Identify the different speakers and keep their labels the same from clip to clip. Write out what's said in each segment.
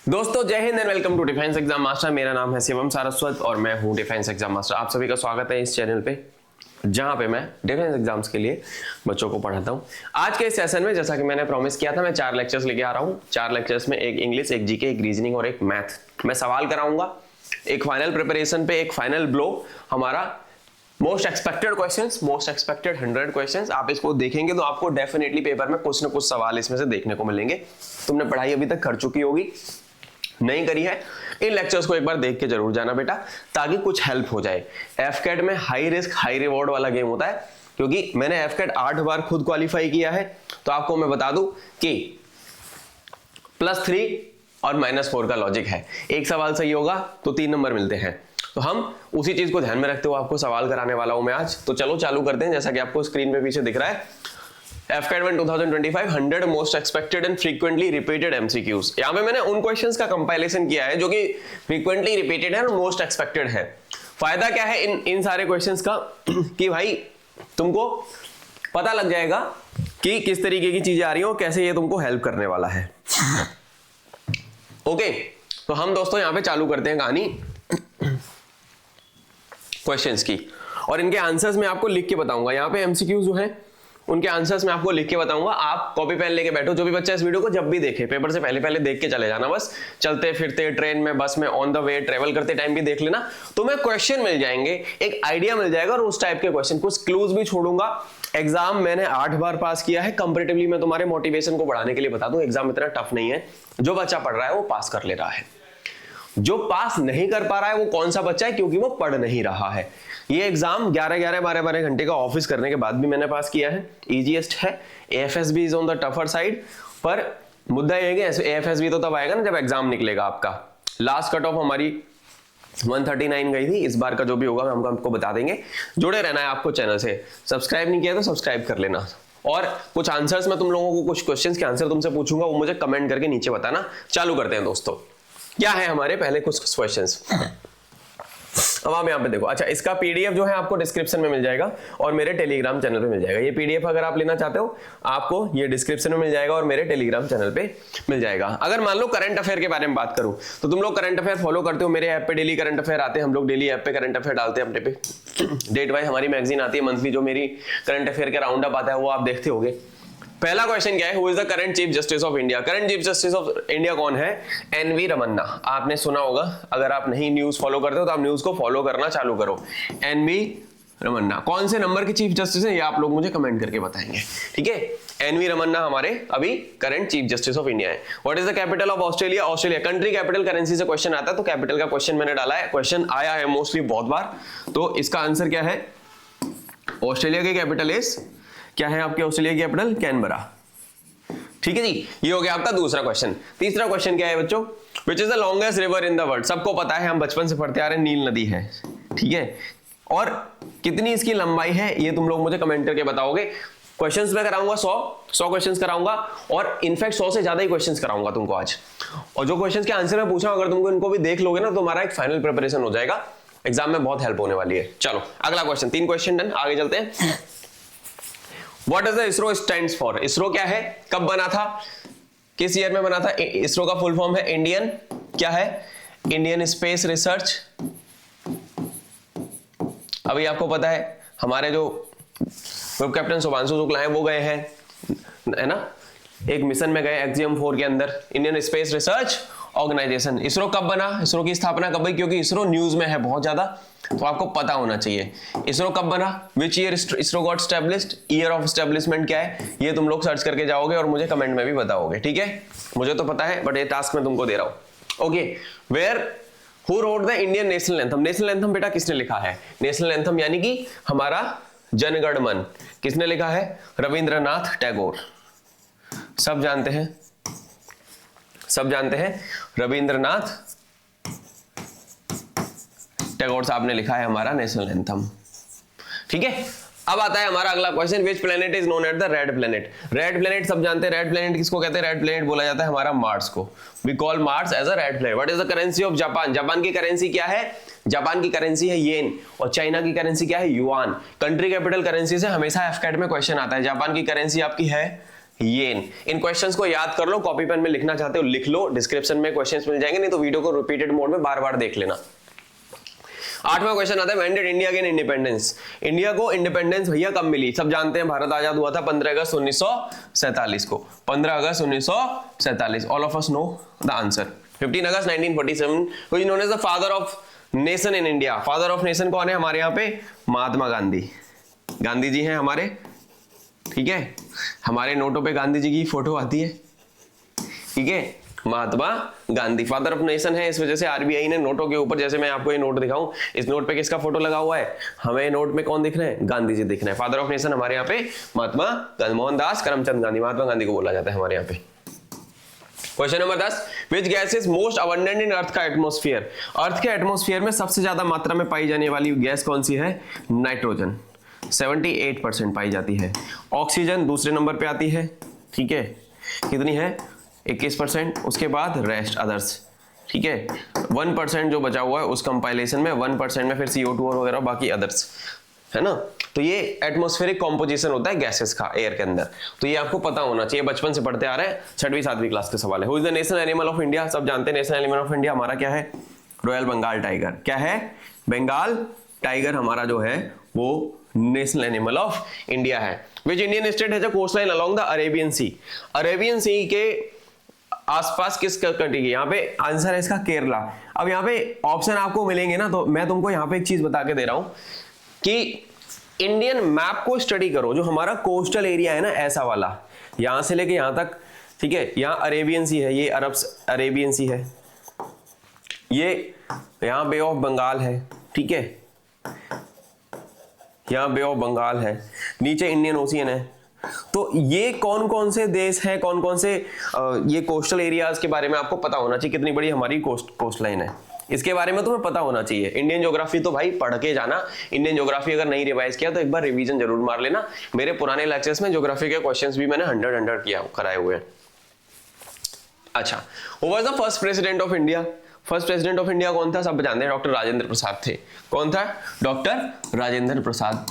Speaker 1: दोस्तों Jai Hind and welcome to defence exam master. मेरा नाम है शिवम सारस्वत और मैं हूं डिफेंस एग्जाम मास्टर। आप सभी का स्वागत है इस चैनल पे जहां पे मैं डिफेंस एग्जाम्स के लिए बच्चों को पढ़ाता हूं। आज के इस सेशन में जैसा कि मैंने प्रॉमिस किया था, मैं 4 लेक्चर्स लेके आ रहा हूं। 4 लेक्चर्स में एक इंग्लिश, एक जीके, एक रीजनिंग और एक मैथ। मैं सवाल कराऊंगा, एक फाइनल प्रिपरेशन पे एक फाइनल ब्लो हमारा most expected questions, most expected 100 questions. आप इसको देखेंगे तो आपको डेफिनेटली पेपर में कुछ ना कुछ सवाल इसमें से देखने को मिलेंगे। तुमने पढ़ाई अभी तक कर चुकी होगी, नहीं करी है, इन लेक्चर्स को एक बार देख के जरूर जाना बेटा, ताकि कुछ हेल्प हो जाए। एफकेट में हाई रिस्क हाई रिवॉर्ड वाला गेम होता है, क्योंकि मैंने एफकेट 8 बार खुद क्वालिफाई किया है। तो आपको मैं बता दूं कि +3 और -4 का लॉजिक है। एक सवाल सही होगा तो 3 नंबर मिलते हैं। तो हम उसी चीज को ध्यान में रखते हुए आपको सवाल कराने वाला हूं मैं आज। तो चलो चालू करते हैं। जैसा कि आपको स्क्रीन पे पीछे दिख रहा है, एफकेट 2025 100 most expected and frequently repeated MCQs. यहाँ पे मैंने उन क्वेश्चंस का कंपाइलेशन किया है जो कि फ्रीक्वेंटली रिपीटेड है और मोस्ट एक्सपेक्टेड है। फायदा क्या है इन सारे क्वेश्चंस का कि भाई तुमको पता लग जाएगा कि किस तरीके की चीजें आ रही हो, कैसे ये तुमको हेल्प करने वाला है। ओके, तो हम दोस्तों यहाँ पे चालू करते हैं कहानी क्वेश्चंस की, और इनके आंसर्स मैं आपको लिख के बताऊंगा। यहाँ पे एमसीक्यूज जो है उनके आंसर्स मैं आपको लिख के बताऊंगा। आप कॉपी पेन लेके बैठो। जो भी बच्चा इस वीडियो को जब भी देखे, पेपर से पहले पहले देख के चले जाना। बस चलते फिरते, ट्रेन में, बस में, ऑन द वे, ट्रेवल करते टाइम भी देख लेना। तुम्हें क्वेश्चन मिल जाएंगे, एक आइडिया मिल जाएगा, और उस टाइप के क्वेश्चन, कुछ क्लूज भी छोड़ूंगा। एग्जाम मैंने 8 बार पास किया है। कंपैरेटिवली मैं तुम्हारे मोटिवेशन को बढ़ाने के लिए बता दूं, एग्जाम इतना टफ नहीं है। जो बच्चा पढ़ रहा है वो पास कर ले रहा है। जो पास नहीं कर पा रहा है वो कौन सा बच्चा है, क्योंकि वो पढ़ नहीं रहा है। ये एग्जाम 11-11, 12-12 घंटे का ऑफिस करने के बाद भी मैंने पास किया है। इजीएस्ट है। AFSB is on the tougher side, पर मुद्दा ये है कि एएफएसबी तो तब आएगा ना जब एग्जाम निकलेगा आपका। लास्ट कट ऑफ हमारी 139 गई थी। इस बार का जो भी होगा हम आपको बता देंगे। जुड़े रहना है आपको चैनल से। सब्सक्राइब नहीं किया तो सब्सक्राइब कर लेना। और कुछ आंसर्स मैं तुम लोगों को, कुछ क्वेश्चंस के आंसर तुमसे पूछूंगा, वो मुझे कमेंट करके नीचे बताना। चालू करते हैं दोस्तों। क्या है हमारे पहले कुछ क्वेश्चंस। अब आप यहाँ पे देखो। अच्छा, इसका पीडीएफ जो है आपको डिस्क्रिप्शन में मिल जाएगा और मेरे टेलीग्राम चैनल पे मिल जाएगा। ये पीडीएफ अगर आप लेना चाहते हो, आपको ये डिस्क्रिप्शन में मिल जाएगा और मेरे टेलीग्राम चैनल पे मिल जाएगा। अगर मान लो करंट अफेयर के बारे में बात करूं, तो तुम लोग करंट अफेयर फॉलो करते हो। मेरे ऐप पे डेली करंट अफेयर आते हैं। हम लोग डेली ऐप पे करंट अफेयर डालते हैं अपने पे। डेट वाइज हमारी मैगजीन आती है मंथली, जो मेरी करंट अफेयर के राउंड अप आता है वो आप देखते होगे। पहला क्वेश्चन क्या है, who is the current chief justice of India. Current chief justice of India कौन है? एनवी रमन्ना। आपने सुना होगा। अगर आप नहीं न्यूज फॉलो करते हो तो आप न्यूज को फॉलो करना चालू करो। एनवी रमन्ना कौन से नंबर के चीफ जस्टिस है, ये आप लोग मुझे कमेंट करके बताएंगे, ठीक है। एनवी रमन्ना हमारे अभी current chief justice of India है। What is the capital of Australia. Australia country capital currency से क्वेश्चन आता है, तो कैपिटल का क्वेश्चन मैंने डाला है। क्वेश्चन आया है मोस्टली बहुत बार। तो इसका आंसर क्या है? ऑस्ट्रेलिया की कैपिटल इज, क्या है आपके ऑस्ट्रेलिया की कैपिटल? कैनबरा। ठीक है जी, ये हो गया आपका दूसरा क्वेश्चन। तीसरा क्वेश्चन क्या है बच्चों? Which is the longest river in the world. सबको पता है, हम बचपन से पढ़ते आ रहे हैं, नील नदी है, ठीक है। और कितनी इसकी लंबाई है ये तुम लोग मुझे कमेंट करके बताओगे। क्वेश्चंस मैं कराऊंगा 100 क्वेश्चंस कराऊंगा, और इनफैक्ट 100 से ज्यादा ही क्वेश्चंस कराऊंगा तुमको आज। और जो क्वेश्चंस के आंसर मैं पूछा, अगर तुमको इनको भी देख लोगे ना, तो तुम्हारा एक फाइनल प्रिपरेशन हो जाएगा। एग्जाम में बहुत हेल्प होने वाली है। चलो अगला क्वेश्चन। 3 क्वेश्चन डन, आगे चलते हैं। What does the ISRO stands for? ISRO क्या है, कब बना था, किस ईयर में बना था? इसरो का फुल फॉर्म है इंडियन, क्या है? Indian space research. अभी आपको पता है हमारे जो ग्रुप कैप्टन शुभांशु शुक्ला हैं वो गए हैं, है ना, एक मिशन में गए एक्सियम 4 के अंदर, Indian space research organisation. ISRO कब बना, इसरो की स्थापना कब हुई? क्योंकि इसरो न्यूज में है बहुत ज्यादा, तो आपको पता होना चाहिए इसरो कब बना। Which year ISRO got established, year of establishment क्या है, ये तुम लोग सर्च करके जाओगे और मुझे कमेंट में भी बताओगे, ठीक है। मुझे तो पता है, बट ये टास्क मैं तुमको दे रहा हूं। Okay, where who wrote the Indian national anthem. National anthem बेटा किसने लिखा है? नेशनल एंथम यानी कि हमारा जनगण मन किसने लिखा है? रविंद्रनाथ टैगोर। सब जानते हैं, सब जानते हैं, रविंद्रनाथ टैगोर साहब ने लिखा है हमारा नेशनल एंथम, ठीक है। अब आता है हमारा अगला question. Which planet is known at the red planet. Red planet सब जानते हैं। रेड प्लेनेट किसको कहते हैं? रेड प्लेनेट बोला जाता है हमारा मार्स को। We call Mars as a red planet. What is the currency of Japan. Japan की करेंसी क्या है? जापान की करेंसी है येन, और चाइना की करेंसी क्या है? युआन। कंट्री कैपिटल करेंसी से हमेशा एफकेट में क्वेश्चन आता है। जापान की करेंसी आपकी है येन। इन क्वेश्चंस को याद कर लो, कॉपी पेन में लिखना चाहते हो लिख लो, डिस्क्रिप्शन में क्वेश्चंस मिल जाएंगे, नहीं तो वीडियो को रिपीटेड मोड में बार बार देख लेना। 8वां क्वेश्चन आता है when did India gain independence. India को इंडिपेंडेंस भैया कब मिली? सब जानते हैं, भारत आजाद हुआ था 15 अगस्त 1947 को, 15 अगस्त 1947। All of us know the answer. 15 अगस्त 1947 who is known as the father of nation in India. Father of nation कौन है हमारे यहाँ पे? महात्मा गांधी। गांधी जी हैं हमारे, ठीक है, हमारे नोटों पे गांधी जी की फोटो आती है, ठीक है, Mahatma Gandhi father of nation है। इस वजह से आरबीआई ने नोटों के ऊपर, जैसे मैं आपको ये नोट दिखाऊं, इस नोट पे किसका फोटो लगा हुआ है? हमें नोट में कौन दिख रहे हैं? गांधी जी दिख रहे हैं। फादर ऑफ नेशन हमारे यहाँ पे महात्मा गांधी, मोहनदास करमचंद गांधी, महात्मा गांधी को बोला जाता है हमारे यहाँ पे। Question number 10, which gas is most abundant in earth का एटमोस्फियर। अर्थ के एटमोस्फियर में सबसे ज्यादा मात्रा में पाई जाने वाली गैस कौन सी है? नाइट्रोजन, 78% पाई जाती है। ऑक्सीजन दूसरे नंबर पे आती है, ठीक है, कितनी है? 21%। उसके बाद रेस्ट अदर्स, ठीक है, 1% जो बचा हुआ है उस कंपाइलेशन में, 1% में फिर CO2 और वगैरह बाकी अदर्स, है ना। तो ये एटमॉस्फेरिक कॉम्पोजिशन होता है गैसेस का एयर के अंदर, तो ये आपको पता होना चाहिए, बचपन से पढ़ते आ रहे हैं, 6वीं 7वीं क्लास के सवाल है। Who is the national animal of India. सब जानते हैं नेशनल एनिमल ऑफ इंडिया हमारा क्या है? Royal Bengal tiger. क्या है? बंगाल टाइगर हमारा जो है वो नेशनल एनिमल ऑफ इंडिया है। Which Indian state has a coast line along the Arabian sea. Arabian sea के आसपास किस कंट्री की? यहाँ पे आंसर है इसका केरला। अब यहाँ पे ऑप्शन आपको मिलेंगे ना, तो मैं तुमको यहाँ पे एक चीज बता के दे रहा हूं कि इंडियन मैप को स्टडी करो, जो हमारा कोस्टल एरिया है ना, ऐसा वाला, यहां से लेके यहां तक, ठीक है, यहाँ अरेबियन सी है, ये अरब अरेबियन सी है, ये यहाँ बे ऑफ बंगाल है, ठीक है, यहाँ बे ऑफ बंगाल है, नीचे इंडियन ओशियन है। तो ये कौन कौन से देश हैं, कौन कौन से ये कोस्टल एरियाज के बारे में आपको पता होना चाहिए, कितनी बड़ी हमारी कोस्ट लाइन है, इसके बारे में तुम्हें पता होना चाहिए। इंडियन ज्योग्राफी तो भाई पढ़ के जाना, इंडियन ज्योग्राफी अगर नहीं रिवाइज किया तो एक बार रिवीजन जरूर मार लेना। मेरे पुराने लेक्चर्स में ज्योग्राफी के क्वेश्चंस भी मैंने 100 किया कराए हुए हैं। अच्छा, who was the first president of India. First president of India कौन था? सब जानते हैं, डॉक्टर राजेंद्र प्रसाद थे। कौन था? Doctor Rajendra Prasad,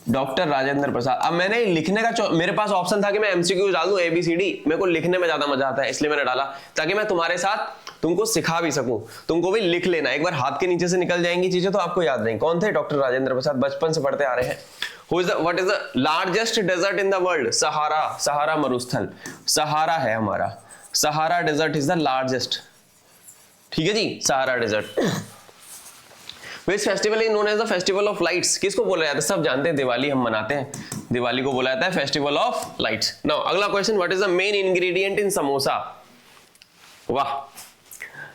Speaker 1: doctor Rajendra Prasad. अब मैंने लिखने का मेरे पास ऑप्शन था कि मैं एमसीक्यू डाल दूं ABCD, मेरे को लिखने में ज्यादा मजा आता है, इसलिए मैंने डाला ताकि मैं तुम्हारे साथ तुमको सिखा भी सकूं, तुमको भी लिख लेना, एक बार हाथ के नीचे से निकल जाएंगी चीजें तो आपको याद नहीं। कौन थे? डॉक्टर राजेंद्र प्रसाद, बचपन से पढ़ते आ रहे हैं। What is the largest desert in the world? Sahara, Sahara मरुस्थल, सहारा है हमारा, Sahara desert is the largest, ठीक है जी, Sahara desert. Which festival is known as the festival of lights? किसको बोला जाता है? सब जानते हैं, दिवाली हम मनाते हैं, दिवाली को बोला जाता है फेस्टिवल ऑफ लाइट्स। नाउ अगला question, what is the main ingredient इन समोसा? वाह,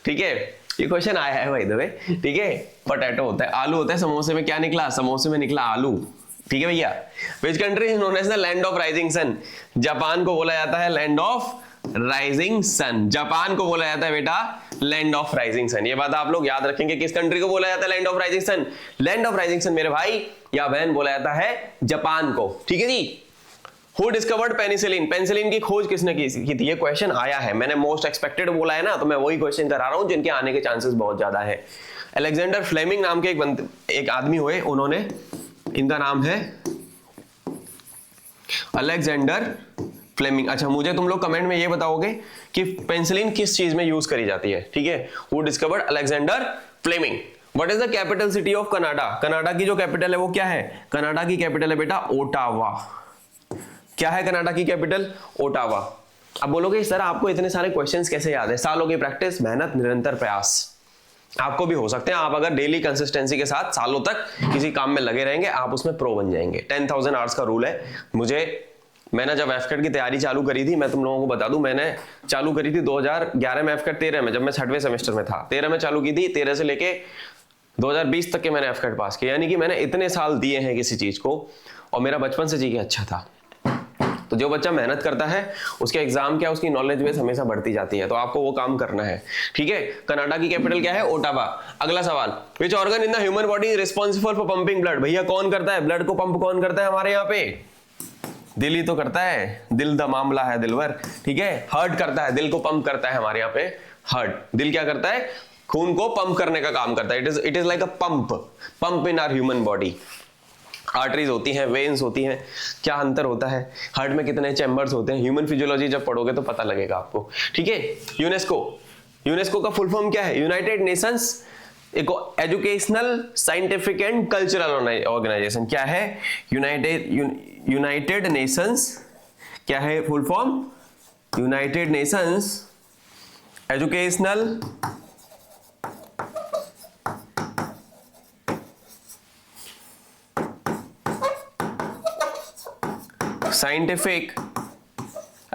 Speaker 1: ठीक है, ये क्वेश्चन आया है भाई द वे, ठीक है, पोटैटो होता है, आलू होता है, समोसे में क्या निकला? समोसे में निकला आलू, ठीक है भैया। Which country is known as the land of rising sun? Japan को बोला जाता है land of rising sun, Japan को बोला जाता है बेटा लैंड ऑफ राइजिंग सन। ये बात आप लोग याद रखेंगे, किस कंट्री को बोला जाता है land of rising sun? Land of rising sun मेरे भाई या बहन बोला जाता है जापान को, ठीक है जी। Who discovered penicillin? पेनिसिलिन की खोज किसने की थी? ये क्वेश्चन आया है, मैंने मोस्ट एक्सपेक्टेड बोला है ना, तो मैं वही क्वेश्चन करा रहा हूं जिनके आने के चांसेस बहुत ज्यादा है। अलेक्जेंडर फ्लेमिंग नाम के एक आदमी हुए, उन्होंने, इनका नाम है अलेक्जेंडर फ्लेमिंग। अच्छा, मुझे तुम लोग कमेंट में ये बताओगे कि पेनिसिलिन किस चीज में यूज करी जाती है, ठीक है। Who discovered? Alexander Fleming. What is the capital city of Canada? Canada की जो कैपिटल है वो क्या है? कनाडा की कैपिटल है बेटा ओटावा। क्या है कनाडा की कैपिटल? ओटावा। अब बोलोगे सर आपको इतने सारे क्वेश्चंस कैसे याद है? सालों की प्रैक्टिस, मेहनत, निरंतर प्रयास। आपको भी हो सकते हैं, आप अगर डेली कंसिस्टेंसी के साथ सालों तक किसी काम में लगे रहेंगे, आप उसमें प्रो बन जाएंगे। 10,000 आवर्स का रूल है। मैंने जब एफकेट की तैयारी चालू करी थी, मैं तुम लोगों को बता दूं, मैंने चालू करी थी 2011 में, एफकेट 13 में, जब मैं 6वें सेमेस्टर में था, 13 में चालू की थी, 13 से लेके 2020 तक के मैंने एफकेट पास किया, यानी कि मैंने इतने साल दिए हैं किसी चीज को, और मेरा बचपन से जी के अच्छा था। तो जो बच्चा मेहनत करता है उसके एग्जाम क्या, उसकी नॉलेज बेस हमेशा बढ़ती जाती है, तो आपको वो काम करना है, ठीक है। कनाडा की कैपिटल क्या है? ओटावा। अगला सवाल, which organ in the human body is responsible for pumping blood? भैया कौन करता है ब्लड को पंप? कौन करता है हमारे यहाँ पे? दिल ही तो करता है, दिल द मामला है दिलवर, ठीक है। हार्ट करता है, दिल को पंप करता है हमारे यहाँ पे हार्ट। दिल क्या करता है? खून को पंप करने का काम करता है। It is like a pump in our human body. Arteries होती हैं, वेन्स होती हैं, क्या अंतर होता है, हार्ट में कितने चैम्बर्स होते हैं, ह्यूमन फिजियोलॉजी जब पढ़ोगे तो पता लगेगा आपको। ठीक है, यूनेस्को, यूनेस्को का फुल फॉर्म क्या है? United Nations educational, scientific and cultural organisation. क्या है? यूनाइटेड नेशंस, क्या है full form? United Nations educational, scientific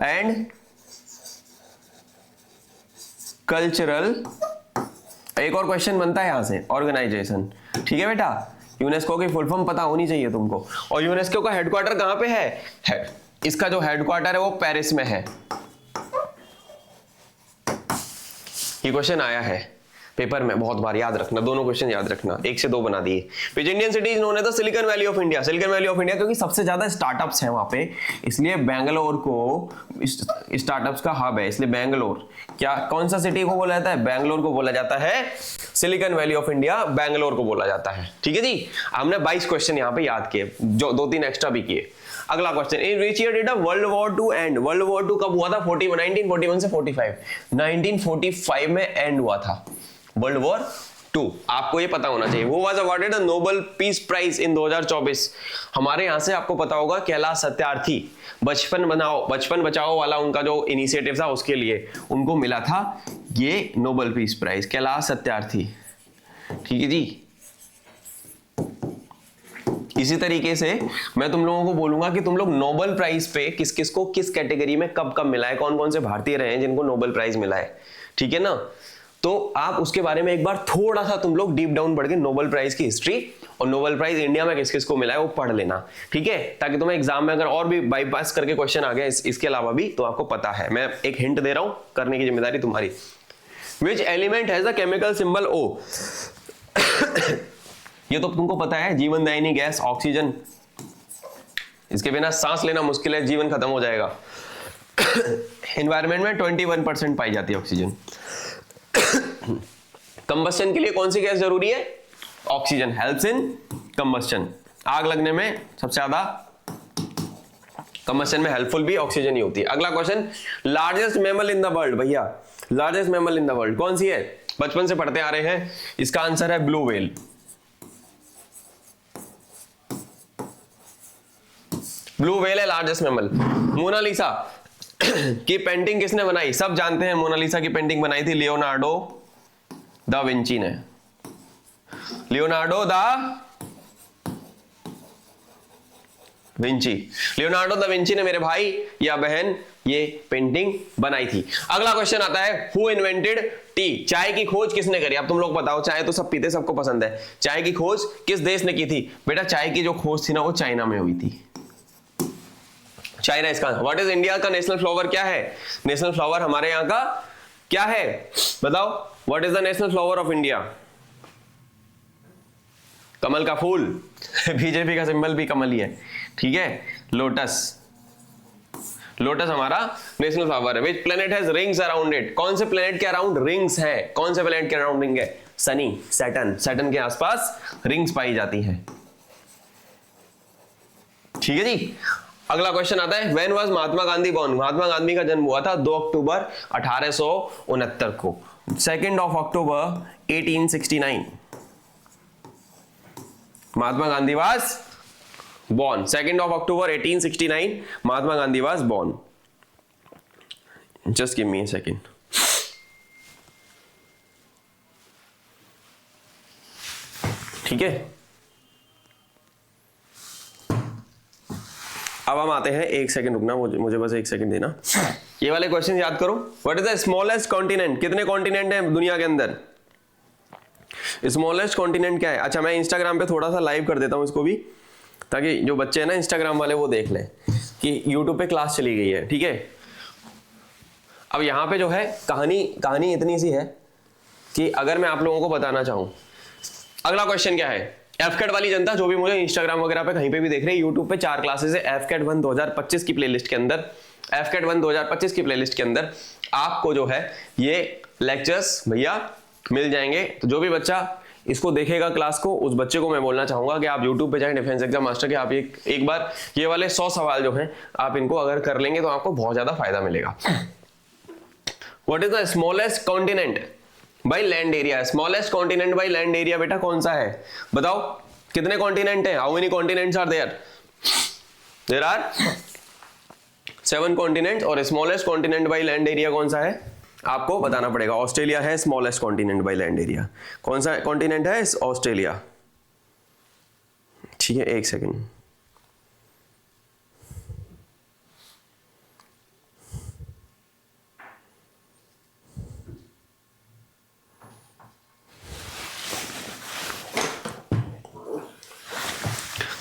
Speaker 1: and cultural. एक और क्वेश्चन बनता है यहां से, ऑर्गेनाइजेशन। ठीक है बेटा, यूनेस्को की फुल फॉर्म पता होनी चाहिए तुमको। और यूनेस्को का हेडक्वार्टर कहां पे है? इसका जो हेडक्वार्टर है वो पेरिस में है। ये क्वेश्चन आया है पेपर में बहुत बार, याद रखना, दोनों क्वेश्चन याद रखना, 1 से 2 बना दिए। Which Indian city is known as the silicon valley of India? Silicon valley of India क्योंकि सबसे ज्यादा स्टार्टअप्स हैं वहां पे, इसलिए बेंगलोर को स्टार्टअप्स का हब है, इसलिए बेंगलोर। क्या, कौन सा सिटी को बोला जाता है? बेंगलोर को बोला जाता है। Silicon valley of India Bangalore को बोला जाता है। ठीक है जी, हमने 22 क्वेश्चन यहाँ पे याद किए, जो 2-3 एक्स्ट्रा भी किए। अगला question, in which year did world war 2 and? World war 2 कब हुआ था? 1941 से 45। 1945 में एंड हुआ था वर्ल्ड वॉर 2। आपको ये पता होना चाहिए। वो was awarded Nobel peace prize in 2024। हमारे यहां से आपको पता होगा कैलाश सत्यार्थी, बचपन बचाओ वाला उनका जो इनिशिएटिव था उसके लिए उनको मिला था ये Nobel peace prize, Kailash Satyarthi. ठीक है जी, इसी तरीके से मैं तुम लोगों को बोलूंगा कि तुम लोग नोबेल प्राइज पे किस किस को किस कैटेगरी में कब कब मिला है, कौन कौन से भारतीय रहे हैं जिनको नोबेल प्राइज मिला है। ठीक है ना, तो आप उसके बारे में एक बार थोड़ा सा तुम लोग डीप डाउन पढ़ के नोबेल प्राइज की हिस्ट्री और नोबेल प्राइज इंडिया में किस किस को मिला है वो पढ़ लेना। ठीक है, ताकि तुम्हें एग्जाम में अगर और भी बाईपास करके क्वेश्चन आ गया इसके अलावा भी तो आपको पता है। मैं एक हिंट दे रहा हूं, करने की जिम्मेदारी तुम्हारी। Which element has the chemical symbol O? ये तो तुमको पता है, जीवनदायिनी गैस ऑक्सीजन, इसके बिना सांस लेना मुश्किल है, जीवन खत्म हो जाएगा। एनवायरमेंट में 21% पाई जाती है ऑक्सीजन। कंबस्शन के लिए कौन सी गैस जरूरी है? Oxygen helps in combustion. आग लगने में सबसे ज्यादा कंबस्शन में हेल्पफुल भी ऑक्सीजन ही होती है। अगला question, largest mammal in the world. भैया largest mammal in the world कौन सी है? बचपन से पढ़ते आ रहे हैं, इसका आंसर है ब्लू व्हेल। ब्लू व्हेल है लार्जेस्ट मैमल। मोनालिसा की पेंटिंग किसने बनाई? सब जानते हैं मोनालिसा की पेंटिंग बनाई थी लियोनार्डो दा विंची ने। लियोनार्डो दा विंची ने मेरे भाई या बहन ये पेंटिंग बनाई थी। अगला क्वेश्चन आता है, हु इन्वेंटेड टी? चाय की खोज किसने करी? अब तुम लोग बताओ, चाय तो सब पीते, सबको पसंद है। चाय की खोज किस देश ने की थी? बेटा चाय की जो खोज थी ना वो चाइना में हुई थी, चाइना इसका। व्हाट इज इंडिया का नेशनल फ्लावर? क्या है नेशनल फ्लावर हमारे यहाँ का? क्या है बताओ, what is the national flower of India? कमल का फूल। बीजेपी का सिंबल भी कमल ही है। ठीक है, लोटस, लोटस हमारा नेशनल फ्लावर है। Which planet has rings around it? कौन से प्लेनेट के अराउंड रिंग्स है? कौन से प्लेनेट के अराउंड रिंग है? सनी, सैटर्न। सैटर्न के आसपास रिंग्स पाई जाती हैं। ठीक है जी, अगला क्वेश्चन आता है, when was Mahatma Gandhi born? Mahatma Gandhi का जन्म हुआ था 2 अक्टूबर 1869 को, 2 अक्टूबर 1869 Mahatma Gandhi was born. 2 October 1869 Mahatma Gandhi was born. Just give me a second. ठीक है, अब हम आते हैं, 1 सेकंड रुकना, मुझे बस 1 सेकंड देना। ये वाले क्वेश्चन याद करो। What is the smallest continent? कितने कॉन्टिनेंट हैं दुनिया के अंदर? स्मॉलेस्ट कॉन्टिनेंट क्या है? अच्छा, मैं इंस्टाग्राम पे थोड़ा सा लाइव कर देता हूं इसको भी, ताकि जो बच्चे हैं ना इंस्टाग्राम वाले वो देख लें कि यूट्यूब पे क्लास चली गई है। ठीक है, अब यहाँ पे जो है कहानी इतनी सी है कि अगर मैं आप लोगों को बताना चाहूं, अगला क्वेश्चन क्या है? एफकेट वाली जनता जो भी मुझे इंस्टाग्राम वगैरह पे कहीं पे भी देख रहे हैं, यूट्यूब पे 4 क्लासेस है एफकेट 1 2025 की प्लेलिस्ट के अंदर। एफकेट 1 2025 की प्लेलिस्ट के अंदर आपको जो है ये लेक्चर्स भैया मिल जाएंगे। तो जो भी बच्चा इसको देखेगा क्लास को, उस बच्चे को मैं बोलना चाहूंगा कि आप यूट्यूब पे जाएं डिफेंस एग्जाम मास्टर के, आप एक बार ये वाले 100 सवाल जो हैं आप इनको अगर कर लेंगे तो आपको बहुत ज्यादा फायदा मिलेगा। What is the smallest continent by land area? Smallest continent by land area बेटा कौन सा है बताओ? कितने कॉन्टिनेंट हैं? How many continents are there? There are 7 continent. और smallest continent by land area कौन सा है आपको बताना पड़ेगा। ऑस्ट्रेलिया है smallest continent by land area. कौन सा कॉन्टिनेंट है? ऑस्ट्रेलिया। ठीक है, एक सेकेंड।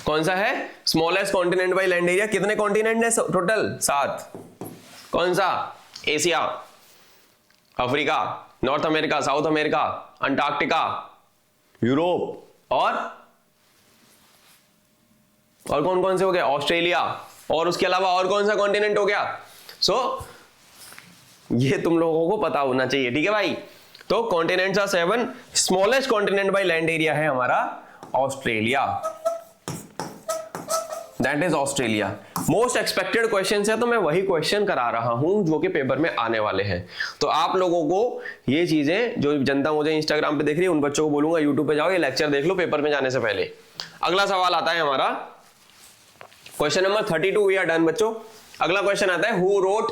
Speaker 1: कौन सा है smallest continent by land area? कितने कॉन्टिनेंट है टोटल? 7। कौन सा? Asia, Africa, north America, south America, Antarctica, Europe और कौन कौन से हो गए? ऑस्ट्रेलिया। और उसके अलावा और कौन सा कॉन्टिनेंट हो गया? ये तुम लोगों को पता होना चाहिए, ठीक है भाई। तो continents are 7। Smallest continent by land area है हमारा Australia, that is Australia. Most expected question है तो मैं वही क्वेश्चन करा रहा हूं जो कि पेपर में आने वाले हैं। तो आप लोगों को ये चीजें, जो जनता मुझे इंस्टाग्राम पे देख रही है उन बच्चों को बोलूंगा यूट्यूब पे जाओ, ये लेक्चर देख लो पेपर में जाने से पहले। अगला सवाल आता है हमारा question number 32। We are done बच्चों। अगला क्वेश्चन आता है हु रोट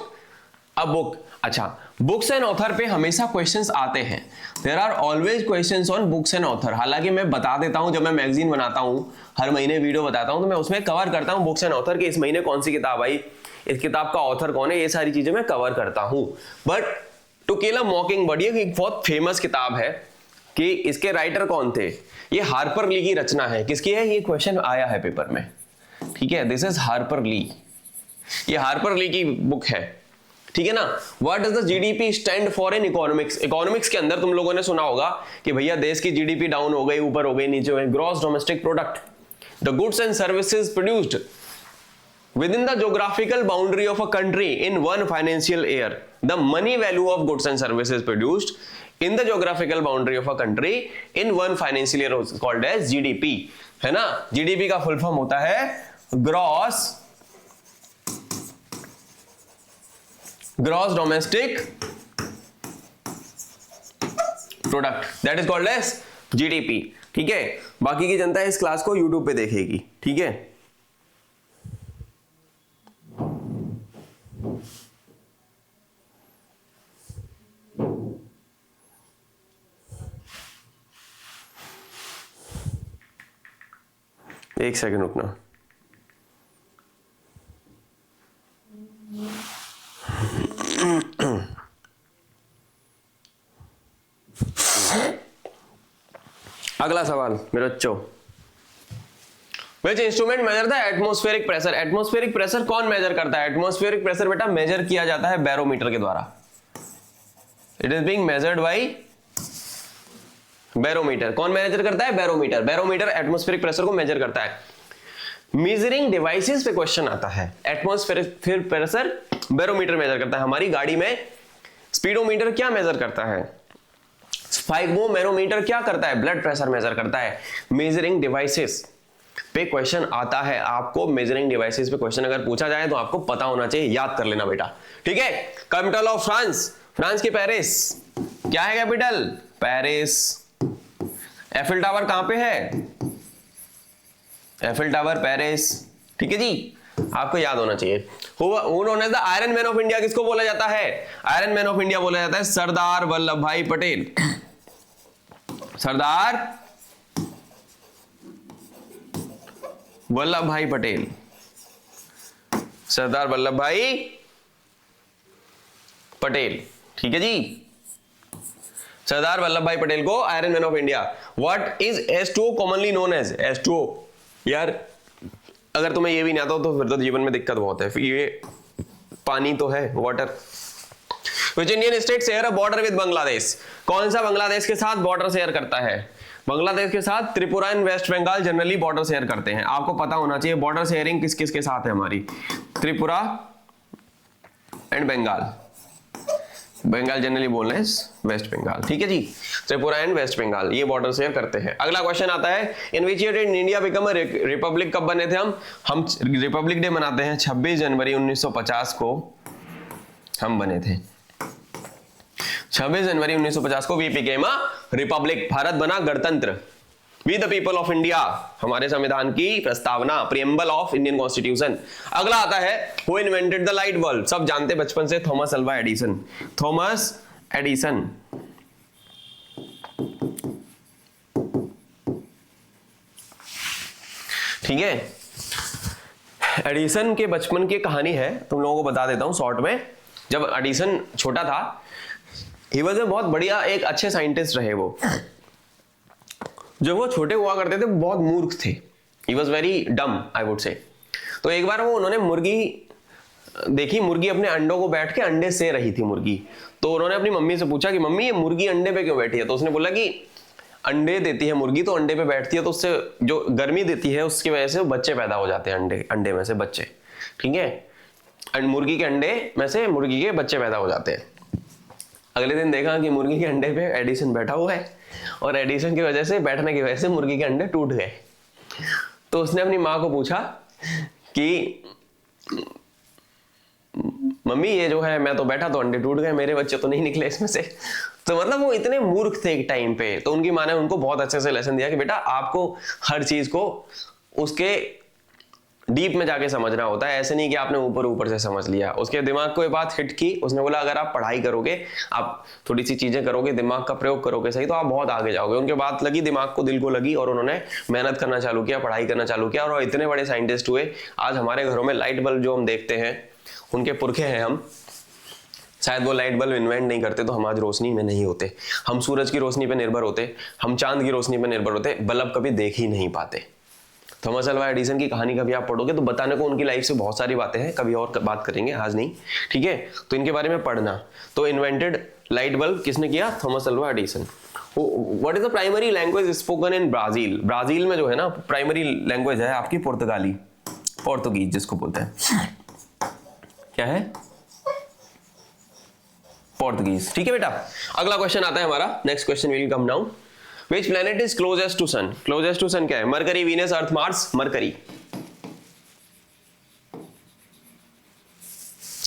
Speaker 1: अ बुक। अच्छा, बुक्स एंड ऑथर पे हमेशा क्वेश्चंस आते हैं। There are always questions on books and author. हालांकि मैं बता देता हूं, जब मैं मैगजीन बनाता हूं, हर महीने वीडियो बताता हूं, तो मैं उसमें कवर करता हूं बुक्स एंड ऑथर के, इस महीने कौन सी किताब आई, इस किताब का ऑथर कौन है, ये सारी चीजें मैं कवर करता हूं। But to kill a mockingbird ये एक बहुत फेमस किताब है कि इसके राइटर कौन थे? ये हार्पर ली की रचना है। किसकी है? ये क्वेश्चन आया है पेपर में, ठीक है। दिस इज हार्पर ली, ये हार्पर ली की बुक है, ठीक है ना। What does the GDP stand for in economics? Economics के अंदर तुम लोगों ने सुना होगा कि भैया देश की जीडीपी डाउन हो गई, ऊपर हो गई, नीचे हो गई। Gross domestic product, the goods and services produced within the geographical boundary of a country in one financial year, the money value of goods and services produced in the geographical boundary of a country in one financial year called as GDP, है ना। GDP का full form होता है gross domestic product, that is called as GDP, ठीक है। बाकी की जनता इस क्लास को यूट्यूब पे देखेगी, ठीक है। एक सेकंड रुकना। अगला सवाल मेरे बच्चों, which instrument measure the atmospheric pressure? Atmospheric pressure कौन मेजर करता है? एटमॉस्फेरिक प्रेशर बेटा मेजर किया जाता है बैरोमीटर के द्वारा। It is being measured by barometer. कौन मेजर करता है? बैरोमीटर। बैरोमीटर एटमॉस्फेरिक प्रेशर को मेजर करता है। मेजरिंग डिवाइसेस पे क्वेश्चन आता है। एटमॉस्फेरिक प्रेशर बैरोमीटर मेजर करता है। हमारी गाड़ी में स्पीडोमीटर क्या मेजर करता है? स्फाइगमोमीटर क्या करता है? ब्लड प्रेशर मेजर करता है। मेजरिंग डिवाइसेस पे क्वेश्चन आता है आपको। मेजरिंग डिवाइसेस पे क्वेश्चन अगर पूछा जाए तो आपको पता होना चाहिए, याद कर लेना बेटा, ठीक है। कैपिटल ऑफ फ्रांस, फ्रांस की पेरिस क्या है कैपिटल? पेरिस। एफिल टावर कहां पे है? एफिल टावर पेरिस, ठीक है जी, आपको याद होना चाहिए। Who known as the iron man of India किसको बोला जाता है? आयरन मैन ऑफ इंडिया बोला जाता है सरदार वल्लभ भाई पटेल। सरदार वल्लभ भाई पटेल, सरदार वल्लभ भाई पटेल, ठीक है जी। सरदार वल्लभ भाई पटेल को iron man of India. What is H2O commonly known as? H2O यार अगर तुम्हें ये भी नहीं आता तो फिर तो जीवन में दिक्कत बहुत है। ये पानी तो है, water. Which Indian state share a border with Bangladesh? कौन सा बांग्लादेश के साथ बॉर्डर शेयर करता है? बांग्लादेश के साथ Tripura and waste Bengal generally border share करते हैं। आपको पता होना चाहिए बॉर्डर शेयरिंग किस किस के साथ है हमारी। त्रिपुरा एंड बंगाल, बंगाल जनरली बोल रहे हैं वेस्ट बंगाल, ठीक है जी, त्रिपुरा एंड वेस्ट बंगाल ये बॉर्डर शेयर करते हैं। अगला क्वेश्चन आता है, in which year did India become a republic, कब बने थे हम रिपब्लिक डे मनाते हैं 26 जनवरी 1950 को हम बने थे। 26 जनवरी 1950 को we became a republic, Bharat बना गणतंत्र। We the people of India, हमारे संविधान की प्रस्तावना, प्रियम्बल ऑफ इंडियन कॉन्स्टिट्यूशन। अगला आता है, who invented the light bulb, सब जानते बचपन से, Thomas Alva Edison. Thomas Edison, ठीक है। एडिसन के बचपन की कहानी है, तुम लोगों को बता देता हूं शॉर्ट में। जब एडिसन छोटा था, ही वाज बहुत बढ़िया, एक अच्छे साइंटिस्ट रहे वो। जब वो छोटे हुआ करते थे बहुत मूर्ख थे, ही वॉज वेरी डम आई वुड से। तो एक बार वो उन्होंने मुर्गी देखी, मुर्गी अपने अंडों को बैठ के अंडे से रही थी मुर्गी। तो उन्होंने अपनी मम्मी से पूछा कि मम्मी ये मुर्गी अंडे पे क्यों बैठी है। तो उसने बोला कि अंडे देती है मुर्गी, तो अंडे पे बैठती है तो उससे जो गर्मी देती है उसकी वजह से बच्चे पैदा हो जाते हैं, अंडे में से बच्चे, ठीक है। मुर्गी के अंडे में से मुर्गी के बच्चे पैदा हो जाते हैं। अगले दिन देखा कि मुर्गी के अंडे पे एडिसन बैठा हुआ है और एडिसन की वजह से, बैठने की वजह से मुर्गी के अंडे टूट गए। तो उसने अपनी माँ को पूछा कि मम्मी ये जो है, मैं तो बैठा तो अंडे टूट गए, मेरे बच्चे तो नहीं निकले इसमें से। तो मतलब वो इतने मूर्ख थे एक टाइम पे। तो उनकी माँ ने उनको बहुत अच्छे से लेसन दिया कि बेटा आपको हर चीज को उसके डीप में जाके समझना होता है, ऐसे नहीं कि आपने ऊपर ऊपर से समझ लिया। उसके दिमाग को ये बात हिट की, उसने बोला अगर आप पढ़ाई करोगे, आप थोड़ी सी चीजें करोगे, दिमाग का प्रयोग करोगे सही, तो आप बहुत आगे जाओगे। उनके बात लगी, दिमाग को, दिल को लगी, और उन्होंने मेहनत करना चालू किया, पढ़ाई करना चालू किया, और इतने बड़े साइंटिस्ट हुए। आज हमारे घरों में लाइट बल्ब जो हम देखते हैं, उनके पुरखे हैं हम। शायद वो लाइट बल्ब इन्वेंट नहीं करते तो हम आज रोशनी में नहीं होते। हम सूरज की रोशनी पर निर्भर होते, हम चांद की रोशनी पर निर्भर होते, बल्ब कभी देख ही नहीं पाते। थॉमस अल्वा एडिसन की कहानी कभी आप पढ़ोगे तो बताने को उनकी लाइफ से बहुत सारी बातें हैं, कभी और बात करेंगे, आज नहीं, ठीक है। तो इनके बारे में पढ़ना। तो इन्वेंटेड लाइट बल्ब किसने किया? Thomas Alva Edison. What is the primary language spoken in Brazil? Brazil में जो है ना प्राइमरी लैंग्वेज है आपकी पुर्तगाली, पोर्तुगीज जिसको बोलते हैं। क्या है? पोर्तुगीज, ठीक है बेटा। अगला क्वेश्चन आता है हमारा, next question will come now. Which planet is closest to sun? Closest to sun क्या है? मरकरी, वीनस, अर्थ, मार्स। मरकरी,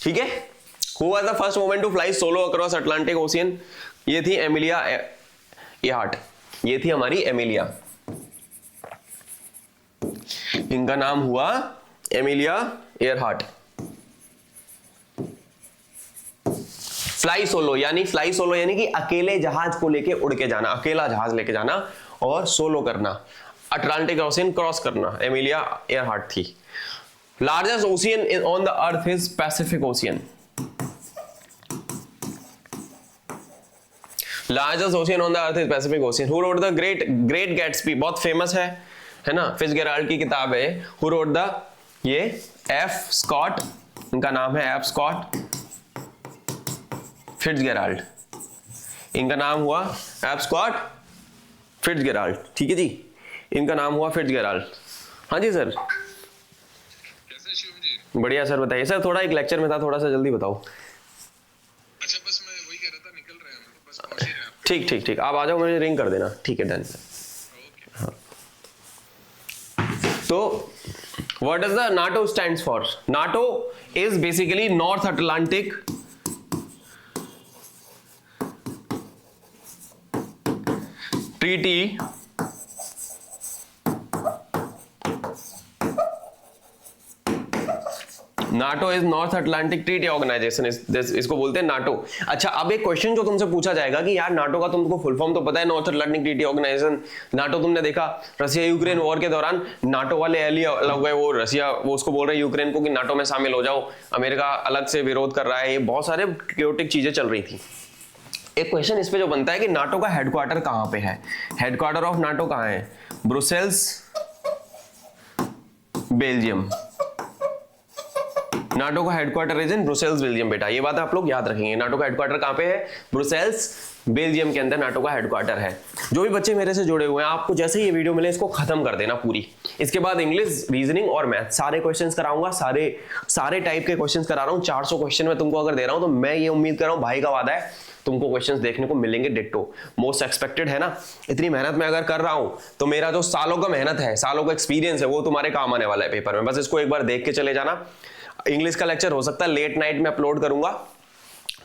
Speaker 1: ठीक है। Who was the first woman to fly solo across Atlantic Ocean? ये थी एमिलिया एयरहार्ट, ये थी हमारी Emilia, इनका नाम हुआ एमिलिया एयरहार्ट। फ्लाई सोलो यानी कि अकेले जहाज को लेके उड़ के जाना, अकेला जहाज लेके जाना और सोलो करना, अटलांटिक ओशियन क्रॉस करना, एमिलिया एयरहार्ट थी। Largest ocean on the earth is Pacific ocean. Largest ocean on the earth is Pacific ocean. Who wrote the great Gatsby? बहुत फेमस है ना, फिट्जगेराल्ड की किताब है। Who wrote the? ये F Scott, इनका नाम है एफ स्कॉट फिट्जगेराल्ड, इनका नाम हुआ एफ स्कॉट फिट्जगेराल्ड, ठीक है जी, इनका नाम हुआ फिट्जगेराल्ड। हाँ जी सर।
Speaker 2: कैसे शिवम जी?
Speaker 1: बढ़िया सर, बताइए सर। थोड़ा एक लेक्चर में था, थोड़ा सा जल्दी बताओ।
Speaker 2: अच्छा, बस मैं वही कह रहा था, निकल रहे हैं, बस पहुंच ही रहे हैं।
Speaker 1: ठीक ठीक ठीक, आप आ जाओ, मुझे रिंग कर देना, ठीक है, डन सर। हाँ, तो what is the NATO stands for? NATO is basically North Atlantic treaty NATO is North Atlantic treaty organisation, इसको बोलते हैं नाटो। अच्छा, अब एक क्वेश्चन जो तुमसे पूछा जाएगा कि यार नाटो का तुमको फुल फॉर्म तो पता है, North Atlantic treaty organisation. NATO तुमने देखा रशिया यूक्रेन वॉर के दौरान नाटो वाले एली अलग हुए, वो रशिया वो उसको बोल रहे हैं यूक्रेन को कि नाटो में शामिल हो जाओ, अमेरिका अलग से विरोध कर रहा है, ये बहुत सारे क्योटिक चीजें चल रही थी। एक क्वेश्चन इस पे जो बनता है कि नाटो का हेडक्वार्टर कहां पे है? हेडक्वार्टर ऑफ नाटो कहां है? Brussels, Belgium. नाटो का headquarter is in Brussels Belgium. बेटा ये बात आप लोग याद रखेंगे, नाटो का हेडक्वार्टर कहाँ पे है? ब्रुसेल्स बेल्जियम के अंदर नाटो का हेडक्वार्टर है। जो भी बच्चे मेरे से जुड़े हुए हैं, आपको जैसे ही ये वीडियो मिले इसको खत्म कर देना पूरी। इसके बाद इंग्लिश, रीजनिंग और मैथ सारे क्वेश्चंस कराऊंगा, सारे टाइप के क्वेश्चंस करा रहा हूँ। 400 क्वेश्चन मैं तुमको अगर दे रहा हूँ तो मैं ये उम्मीद कर रहा हूँ, भाई का वादा है, तुमको क्वेश्चंस देखने को मिलेंगे डिट्टो। मोस्ट एक्सपेक्टेड है ना। इतनी मेहनत मैं अगर कर रहा हूं तो मेरा जो सालों का मेहनत है, सालों का एक्सपीरियंस है, वो तुम्हारे काम आने वाला है पेपर में। बस इसको एक बार देख के चले जाना। इंग्लिश का लेक्चर हो सकता है लेट नाइट में अपलोड करूंगा,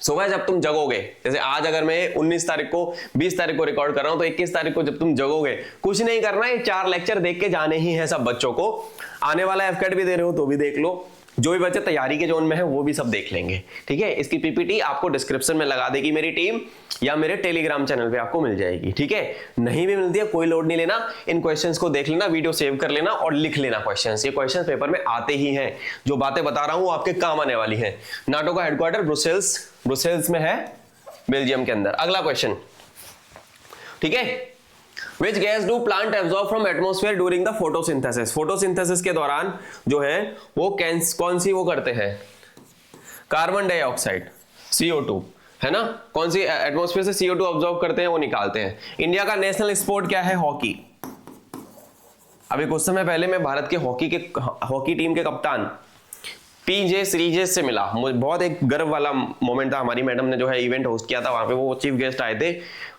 Speaker 1: सुबह जब तुम जगोगे। जैसे आज अगर मैं 19 तारीख को 20 तारीख को रिकॉर्ड कर रहा हूं तो 21 तारीख को जब तुम जगोगे, कुछ नहीं करना है, 4 लेक्चर देख के जाने ही है सब बच्चों को। आने वाला एफकेट भी दे रहे हो तो भी देख लो, जो भी बच्चे तैयारी के जोन में है वो भी सब देख लेंगे, ठीक है। इसकी पीपीटी आपको डिस्क्रिप्शन में लगा देगी मेरी टीम, या मेरे टेलीग्राम चैनल पे आपको मिल जाएगी, ठीक है। नहीं भी मिलती है कोई लोड नहीं लेना, इन क्वेश्चंस को देख लेना, वीडियो सेव कर लेना और लिख लेना क्वेश्चंस। ये क्वेश्चंस पेपर में आते ही हैं, जो बातें बता रहा हूं वो आपके काम आने वाली है। नाटो का हेडक्वार्टर ब्रुसेल्स में है, बेल्जियम के अंदर। अगला क्वेश्चन, ठीक है। Which gas do plant absorb from atmosphere during the photosynthesis? Photosynthesis के दौरान जो है वो कौन सी वो करते हैं? कार्बन डाइऑक्साइड, CO2, है ना। कौन सी एटमॉस्फेयर से CO2 ऑब्जॉर्व करते हैं, वो निकालते हैं। इंडिया का नेशनल स्पोर्ट क्या है? हॉकी। अभी कुछ समय पहले मैं भारत के हॉकी टीम के कप्तान पीजे श्रीजेश से मिला। मुझे बहुत एक गर्व वाला मोमेंट था। हमारी मैडम ने जो है इवेंट होस्ट किया था, वहां पे वो चीफ गेस्ट आए थे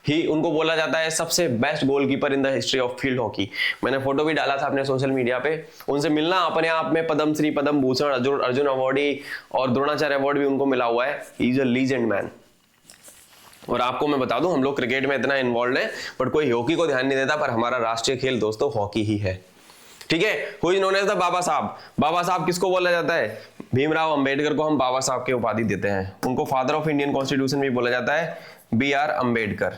Speaker 1: ही। उनको बोला जाता है सबसे best goalkeeper in the history of field hockey. मैंने फोटो भी डाला था अपने सोशल मीडिया पे। उनसे मिलना अपने आप में पद्मश्री, पद्म भूषण, अर्जुन अवार्डी और द्रोणाचार्य अवार्ड भी उनको मिला हुआ है। He is a legend man. और आपको मैं बता दूं, हम लोग क्रिकेट में इतना इन्वॉल्व है बट कोई हॉकी को ध्यान नहीं देता, पर हमारा राष्ट्रीय खेल दोस्तों हॉकी ही है, ठीक है। Who is known as the Baba Saheb? Baba साहब किसको बोला जाता है? भीमराव अंबेडकर को हम बाबा साहब की उपाधि देते हैं। उनको फादर ऑफ इंडियन कॉन्स्टिट्यूशन भी बोला जाता है, BR अम्बेडकर,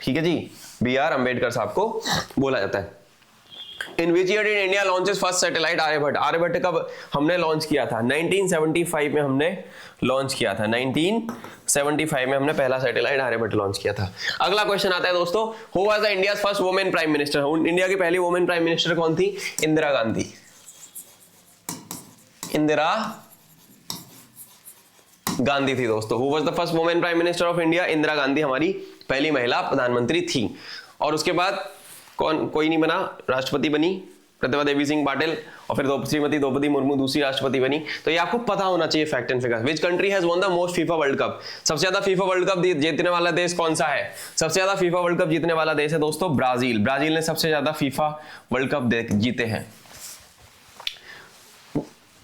Speaker 1: ठीक है जी। BR अम्बेडकर साहब को बोला जाता है। In which year did India launches first satellite Aryabhata? Aryabhata कब हमने लॉन्च किया था? 1975 में हमने लॉन्च किया था। 1975 में हमने पहला सैटेलाइट आर्यभट्ट लॉन्च किया था। अगला क्वेश्चन आता है दोस्तों, who was the India's first women prime minister? India की पहली वुमेन प्राइम मिनिस्टर कौन थी? इंदिरा गांधी। इंदिरा गांधी थी दोस्तों। Who was the first women prime minister of India? Indira Gandhi हमारी पहली महिला प्रधानमंत्री थी। और उसके बाद कोई नहीं बना, राष्ट्रपति बनी प्रतिभा देवी सिंह पाटिल, और फिर श्रीमती द्रौपदी मुर्मू दूसरी राष्ट्रपति बनी। तो ये आपको पता होना चाहिए fact and figure. Which country has won the most FIFA world cup? सबसे ज्यादा फीफा वर्ल्ड कप जीतने वाला देश कौन सा है? सबसे ज्यादा फीफा वर्ल्ड कप जीतने वाला देश है दोस्तों ब्राजील। ब्राजील ने सबसे ज्यादा फीफा वर्ल्ड कप जीते हैं।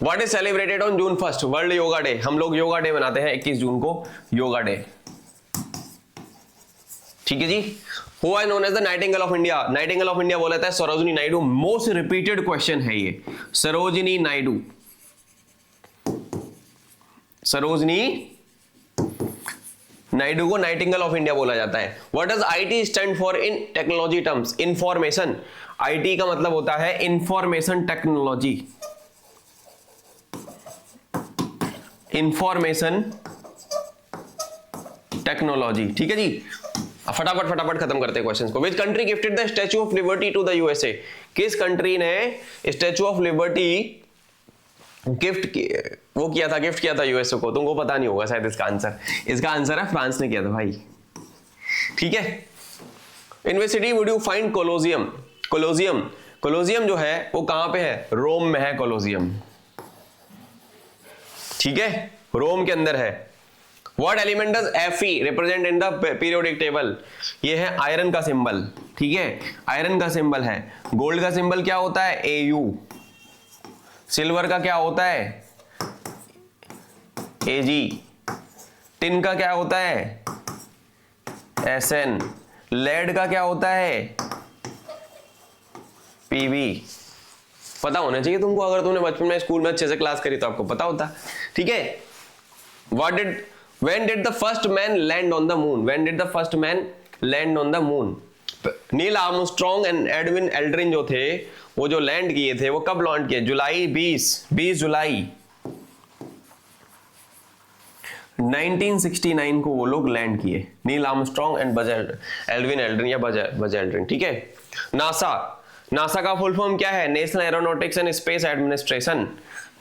Speaker 1: What is celebrated on June 1st? World yoga day. हम लोग योगा डे मनाते हैं 21 जून को, योगा डे, ठीक है जी। Who is known as the Nightingale of India? Nightingale of India बोला जाता है Sarojini Naidu. Most repeated question है ये, सरोजिनी नायडू। सरोजिनी नायडू को नाइटिंगेल ऑफ इंडिया बोला जाता है। What does IT stand for in technology terms? Information. IT का मतलब होता है इंफॉर्मेशन टेक्नोलॉजी, इंफॉर्मेशन टेक्नोलॉजी, ठीक है जी। फटाफट खत्म करते हैं क्वेश्चंस को। Which country gifted the statue of liberty to the USA? किस कंट्री ने स्टैच्यू ऑफ लिबर्टी गिफ्ट किया था USA को? तुमको पता नहीं होगा शायद इसका आंसर। इसका आंसर है फ्रांस ने किया था भाई, ठीक है। In which city would you find Colosseum? Colosseum जो है वो कहां पे है? रोम में है कोलोजियम, ठीक है, रोम के अंदर है। What element does Fe represent in the periodic table? ये है आयरन का सिंबल, ठीक है, आयरन का सिंबल है। गोल्ड का सिंबल क्या होता है? Au। सिल्वर का क्या होता है? Ag। टिन का क्या होता है? Sn। लेड का क्या होता है? Pb। पता होना चाहिए तुमको, अगर तुमने बचपन में स्कूल में अच्छे से क्लास करी तो आपको पता होता, ठीक है। When did the first man land on the moon? When did the first man land on the moon? Neil Armstrong and Edwin Aldrin जो थे वो जो लैंड किए थे वो कब लॉन्च किए? जुलाई 20 जुलाई 1969 को वो लोग लैंड किए, Neil Armstrong and Edwin Aldrin या बज एल्ड्रिन, ठीक है। नासा का फुल फॉर्म क्या है? National Aeronautics and Space Administration.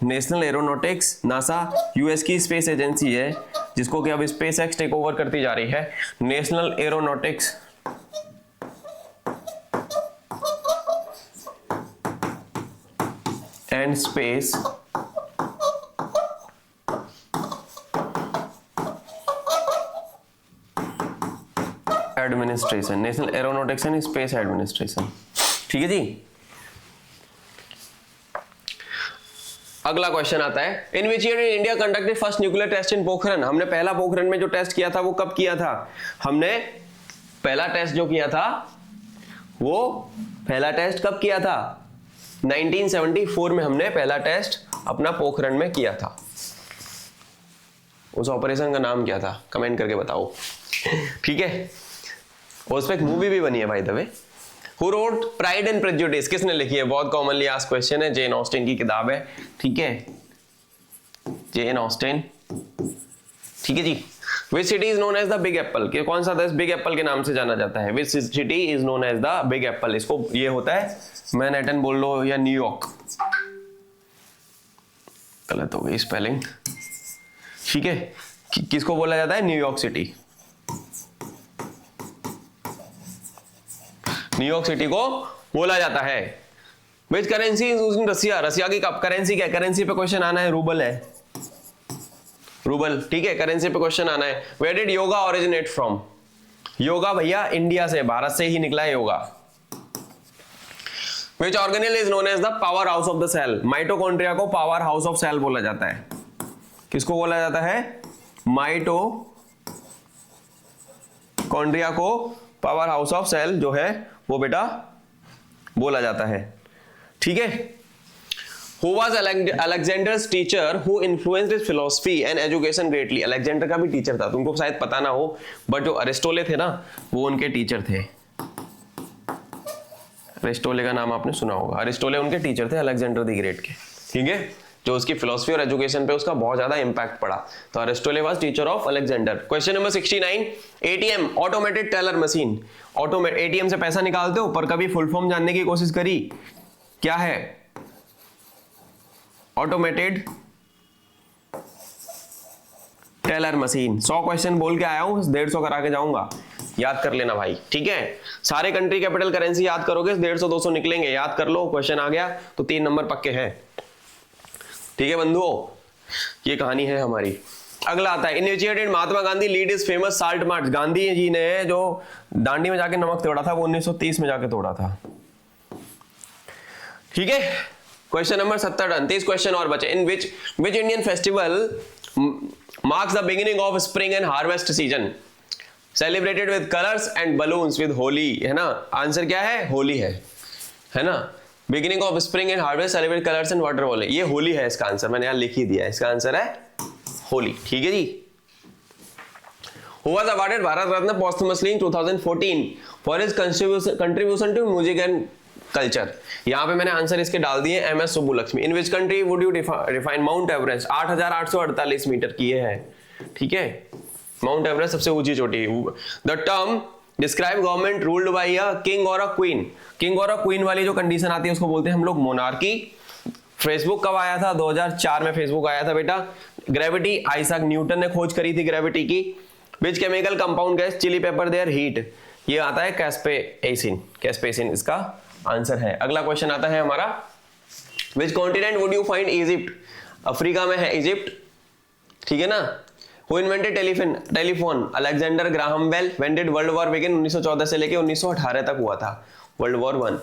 Speaker 1: National aeronautics, NASA US की स्पेस एजेंसी है जिसको कि अब स्पेस एक्स टेक ओवर करती जा रही है। National Aeronautics and Space Administration, National Aeronautics and Space Administration. ठीक है जी। अगला क्वेश्चन आता है, in which year India conducted first nuclear test in Pokhran. हमने पहला पोखरण में जो टेस्ट किया था वो कब किया था? हमने पहला टेस्ट जो किया था वो पहला टेस्ट कब किया था? 1974 में हमने पहला टेस्ट अपना पोखरण में किया था। उस ऑपरेशन का नाम क्या था? कमेंट करके बताओ। ठीक है, उस पर एक मूवी भी बनी है भाई the way. Who wrote Pride and Prejudice? किसने लिखी है? बहुत कॉमनली आस्क्ड क्वेश्चन है, जेन ऑस्टिन की किताब है। ठीक है, जेन ऑस्टिन। ठीक है जी। Which city is known as the Big Apple? कि कौन सा देश बिग एप्पल के नाम से जाना जाता है? Which city is known as the Big Apple? इसको ये होता है मैनहट्टन बोल लो या न्यूयॉर्क। गलत हो गई स्पेलिंग। ठीक है, किसको बोला जाता है? New York city. न्यूयॉर्क सिटी को बोला जाता है। विच करेंसी इज यूज्ड इन रसिया? रसिया की करेंसी क्या? करेंसी पे क्वेश्चन आना है, रूबल है, रूबल। ठीक है, करेंसी पे क्वेश्चन आना है। Where did yoga originate from? Yoga भैया इंडिया से, भारत से ही निकला है yoga. Which organelle is known as the powerhouse of the cell? Mitochondria को पावर हाउस ऑफ सेल बोला जाता है। किसको बोला जाता है? माइटोकॉन्ड्रिया को पावर हाउस ऑफ सेल जो है वो बेटा बोला जाता है। ठीक है। Who was Alexander's teacher who influenced his philosophy and education greatly? Alexander का भी टीचर था, तुमको शायद पता ना हो, बट जो अरिस्टोले थे ना वो उनके टीचर थे। अरिस्टोले का नाम आपने सुना होगा। अरिस्टोले उनके टीचर थे अलेक्जेंडर द ग्रेट के। ठीक है, जो उसकी फिलोसफी और एजुकेशन पे उसका बहुत ज्यादा इंपैक्ट पड़ा। तो Aristotle was teacher of Alexander. Question number 69, ATM automated teller machine. ATM से पैसा निकालते हो पर कभी फुल फॉर्म जानने की कोशिश करी? क्या है? Automated teller machine. 100 क्वेश्चन बोल के आया हूं, 150 करा के जाऊंगा, याद कर लेना भाई। ठीक है, सारे कंट्री कैपिटल करेंसी याद करोगे 150-200 निकलेंगे, याद कर लो। क्वेश्चन आ गया तो 3 नंबर पक्के हैं। ठीक है बंधुओं, ये कहानी है हमारी। अगला आता है, initiated Mahatma Gandhi lead is famous salt march. Gandhi ji ने जो दांडी में जाके नमक तोड़ा था वो 1930 में जाके तोड़ा था। ठीक है, क्वेश्चन नंबर 70 डन। 30 क्वेश्चन और बचे। In which Indian festival marks the beginning of spring and harvest season, celebrated with colours and balloons with Holi? है ना, आंसर क्या है? होली है ना। Beginning of spring and harvest celebrate colours and water Holi, ये होली है इसका आंसर, मैंने यहां लिख ही दिया, इसका आंसर है होली। ठीक है जी। Who was awarded Bharat Ratna posthumously in 2014 for his contribution to music and culture? यहां पे मैंने आंसर इसके डाल दिए, M S Subbulakshmi. In which country would you define Mount Everest? 8,848 metre की ये है। ठीक है, माउंट एवरेस्ट सबसे ऊंची चोटी। The term describe government ruled by a king और अ क्वीन। किंग और अ क्वीन वाली जो कंडीशन आती है उसको बोलते हैं हम लोग मोनार्की। फेसबुक कब आया था? 2004 में फेसबुक आया था बेटा। ग्रेविटी आइजैक न्यूटन ने खोज करी थी ग्रेविटी की। Which chemical compound gives chili pepper their heat? ये आता है कैस्पेसिन। कैस्पेसिन इसका आंसर है। अगला क्वेश्चन आता है हमारा, which continent would you find Egypt? Africa में है इजिप्ट। ठीक है ना। Who invented telephone? Alexander Graham Bell. When did World War begin? 1914 से लेके 1918 तक हुआ था World War 1।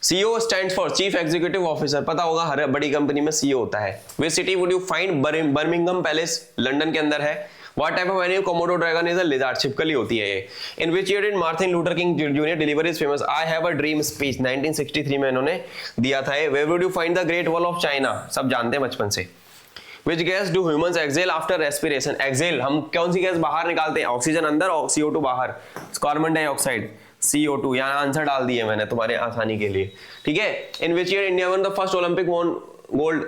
Speaker 1: CEO stands for chief executive officer, पता होगा हर बड़ी कंपनी में CEO होता है। Which city would you find Birmingham palace? London के अंदर है। What type of animal? Komodo dragon is a lizard, छिपकली होती है ये। In which year did Martin Luther King Jr. deliver his famous I have a dream speech? 1963 में इन्होंने दिया था। Where would you find the Great Wall of China? सब जानते हैं बचपन से। Which gas do humans exhale after respiration? Exhale, हम कौन सी गैस बाहर निकालते हैं? ऑक्सीजन अंदर और CO2 बाहर, कार्बन डाइऑक्साइड CO2। यहाँ आंसर डाल दिए मैंने तुम्हारे आसानी के लिए। ठीक है। In which year India won the first Olympic gold?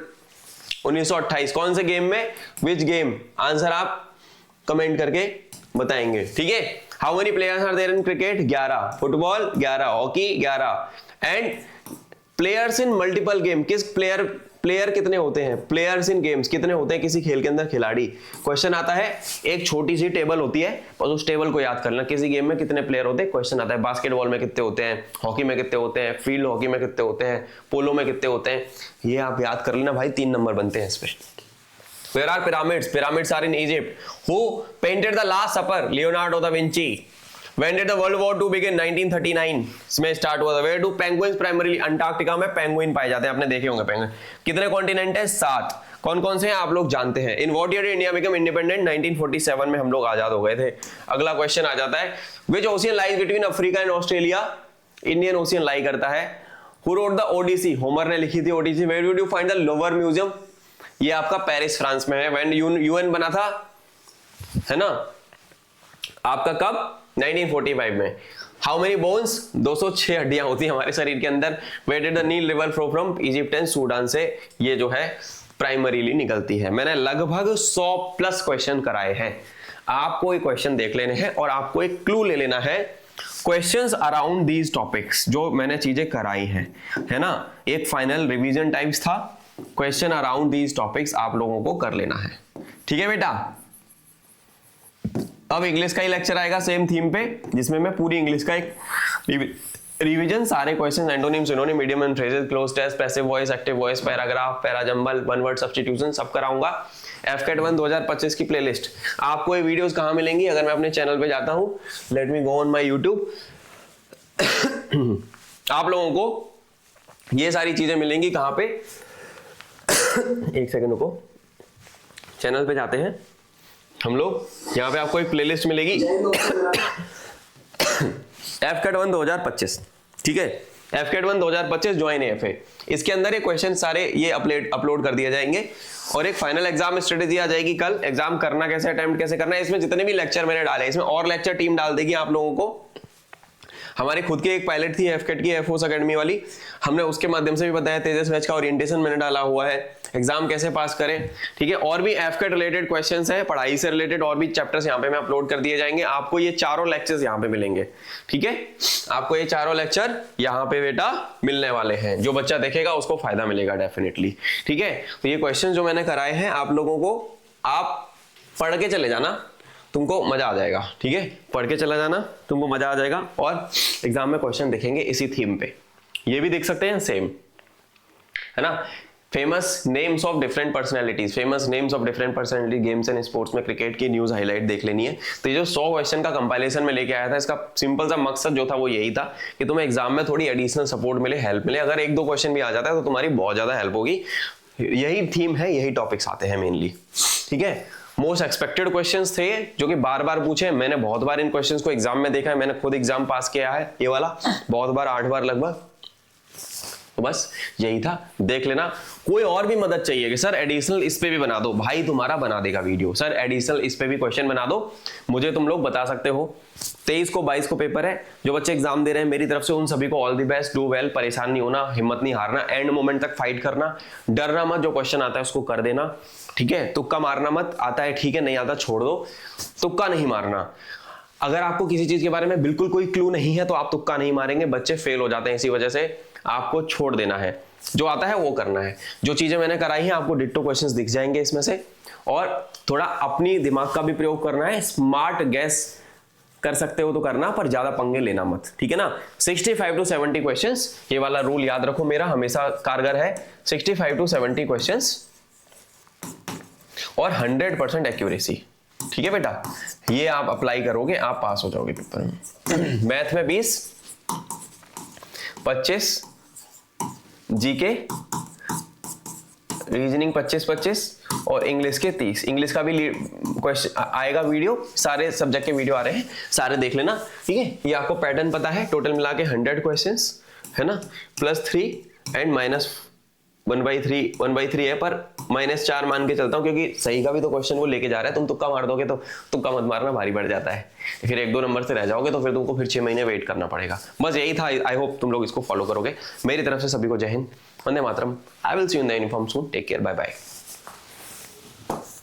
Speaker 1: 1928। कौन से गेम में? Which game? आंसर आप कमेंट करके बताएंगे। ठीक है। How many players are there in cricket? 11। Football 11, hockey 11 and players in multiple game, किस प्लेयर प्लेयर कितने होते हैं, प्लेयर्स इन गेम्स कितने होते हैं किसी खेल के अंदर खिलाड़ी। क्वेश्चन आता है, एक छोटी सी टेबल होती है, बस उस टेबल को याद कर लेना, किसी गेम में कितने प्लेयर होते हैं क्वेश्चन आता है। बास्केटबॉल में कितने होते हैं, हॉकी में कितने होते हैं, फील्ड हॉकी में कितने होते हैं, पोलो में कितने होते हैं, ये आप याद कर लेना भाई, 3 नंबर बनते हैं इस पे। Where are pyramids? Pyramids are in Egypt. Who painted the Last Supper? Leonardo da Vinci. When did the World War II begin? 1939 में स्टार्ट हुआ था। Where do penguins primarily? Antarctica में पेंगुइन पाए जाते हैं, आपने देखे होंगे पेंगुइन। कितने कॉन्टिनेंट है? 7। कौन कौन से हैं आप लोग जानते हैं। In what year India become independent? 1947 में हम लोग आजाद हो गए थे। अगला क्वेश्चन आ जाता है, which ocean lies between Africa and Australia? Indian Ocean lie करता है। Who wrote the Odyssey? Homer ने लिखी थी Odyssey. Where would you find the Louvre museum? ये आपका पेरिस फ्रांस में है। व्हेन यूएन बना था, है ना, आपका कब? 1945 में। How many bones? 206 हड्डियां होती हैं हमारे शरीर के अंदर। Where did the Nile river flow from? Egypt and Sudan से ये जो है प्राइमरीली निकलती है। मैंने लगभग 100+ क्वेश्चन कराए हैं। आपको एक क्वेश्चन देख लेने हैं और आपको एक क्लू ले लेना है क्वेश्चंस अराउंड दीज टॉपिक्स, जो मैंने चीजें कराई हैं, है ना। एक फाइनल रिवीजन टाइप्स था, क्वेश्चन अराउंड दीज टॉपिक्स आप लोगों को कर लेना है, ठीक है बेटा। अब इंग्लिश का ही लेक्चर आएगा सेम थीम पे, जिसमें मैं पूरी इंग्लिश का एक रिवीजन, सारे question, antonym, synonym, medium and phrases, cloze test, passive voice, active voice, paragraph, parajumble, one word substitution सब कराऊंगा। एफकेट 1 2025 की प्लेलिस्ट। आपको ये वीडियोस कहाँ मिलेंगी? अगर मैं अपने चैनल पे जाता हूँ, let me go on my YouTube, आप लोगों को ये सारी चीजें मिलेंगी कहाँ पे? एक सेकंड रुको, चैनल पे जाते हैं हम लोग, यहाँ पे आपको एक प्लेलिस्ट मिलेगी एफकेट 1 2025, ठीक है। एफकेट 1 2025 ज्वाइन एफए, इसके अंदर ये क्वेश्चन सारे ये अपलोड कर दिए जाएंगे और एक फाइनल एग्जाम स्ट्रेटेजी आ जाएगी कल। एग्जाम करना कैसे, अटेम्प्ट कैसे करना है, इसमें जितने भी लेक्चर मैंने डाले, इसमें और लेक्चर टीम डाल देगी आप लोगों को। हमारी खुद की एक पायलट थी एफकेट की, एफओस अकेडमी वाली, हमने उसके माध्यम से भी बताया। तेजस बैच का ओरिएंटेशन मैंने डाला हुआ है, एग्जाम कैसे पास करें, ठीक है। और भी एफकेट रिलेटेड क्वेश्चंस हैं, पढ़ाई से रिलेटेड और भी चैप्टर्स यहाँ पे मैं अपलोड कर दिए जाएंगे। आपको ये चारों लेक्चर्स यहाँ पे मिलेंगे, ठीक है। आपको ये चारों लेक्चर यहाँ पे बेटा मिलने वाले हैं। जो बच्चा देखेगा उसको फायदा मिलेगा डेफिनेटली, ठीक है। तो ये क्वेश्चन जो मैंने कराए हैं आप लोगों को, आप पढ़ के चले जाना, तुमको मजा आ जाएगा, ठीक है। पढ़ के चला जाना, तुमको मजा आ जाएगा। और एग्जाम में क्वेश्चन देखेंगे इसी थीम पे, ये भी देख सकते हैं सेम, है ना। Famous names of different personalities, famous names of different personality games and sports में क्रिकेट की न्यूज हाईलाइट देख लेनी है। तो ये जो 100 क्वेश्चन का कंपाइलेशन में लेके आया था, इसका सिंपल सा मकसद जो था वो यही था कि तुम्हें एग्जाम में थोड़ी एडिशनल सपोर्ट मिले, हेल्प मिले। अगर 1-2 क्वेश्चन भी आ जाता है तो तुम्हारी बहुत ज्यादा हेल्प होगी। यही थीम है, यही टॉपिक्स आते हैं मेनली, ठीक है। मोस्ट एक्सपेक्टेड क्वेश्चंस थे जो कि बार बार पूछे, मैंने बहुत बार इन क्वेश्चंस को एग्जाम में देखा है, मैंने खुद एग्जाम पास किया है ये वाला बहुत बार, 8 बार लगभग। तो बस यही था, देख लेना। कोई और भी मदद चाहिए कि सर एडिशनल इस पे भी बना दो, भाई तुम्हारा बना देगा वीडियो। सर एडिशनल इस पे भी क्वेश्चन बना दो, मुझे तुम लोग बता सकते हो। 23 को 22 को पेपर है, जो बच्चे एग्जाम दे रहे हैं मेरी तरफ से उन सभी को all the best, do well, परेशान नहीं होना, हिम्मत नहीं हारना, एंड मोमेंट तक फाइट करना, डरना मत, जो क्वेश्चन आता है उसको कर देना, ठीक है। तुक्का मारना मत, आता है ठीक है, नहीं आता छोड़ दो, तुक्का नहीं मारना। अगर आपको किसी चीज के बारे में बिल्कुल कोई क्लू नहीं है तो आप तुक्का नहीं मारेंगे, बच्चे फेल हो जाते हैं इसी वजह से। आपको छोड़ देना है, जो आता है वो करना है। जो चीजें मैंने कराई हैं आपको डिट्टो क्वेश्चंस दिख जाएंगे इसमें से, और थोड़ा अपनी दिमाग का भी प्रयोग करना है। स्मार्ट गैस कर सकते हो तो करना, पर ज्यादा पंगे लेना मत, ठीक है ना। 65 to 70 क्वेश्चंस, ये वाला रूल याद रखो, मेरा हमेशा कारगर है। 65 to 70 क्वेश्चंस और 100% एक्यूरेसी, ठीक है बेटा। ये आप अप्लाई करोगे, आप पास हो जाओगे पेपर में। मैथ में 20, 25, जीके, रीजनिंग 25 और इंग्लिश के 30। इंग्लिश का भी क्वेश्चन आएगा वीडियो, सारे सब्जेक्ट के वीडियो आ रहे हैं, सारे देख लेना, ठीक है। ये आपको पैटर्न पता है, टोटल मिला के 100 क्वेश्चंस है ना, +3 एंड -1/3 है, पर -4 मान के चलता हूं क्योंकि सही का भी तो क्वेश्चन वो लेके जा रहा है। तुम तुक्का मार दोगे तो तुक्का मत मारना, भारी पड़ जाता है, फिर 1-2 नंबर से रह जाओगे तो फिर तुमको फिर 6 महीने वेट करना पड़ेगा। बस यही था, आई होप तुम लोग इसको फॉलो करोगे। मेरी तरफ से सभी को जय हिंद, वंदे मातरम। I will see you in the uniform soon, take care, bye bye.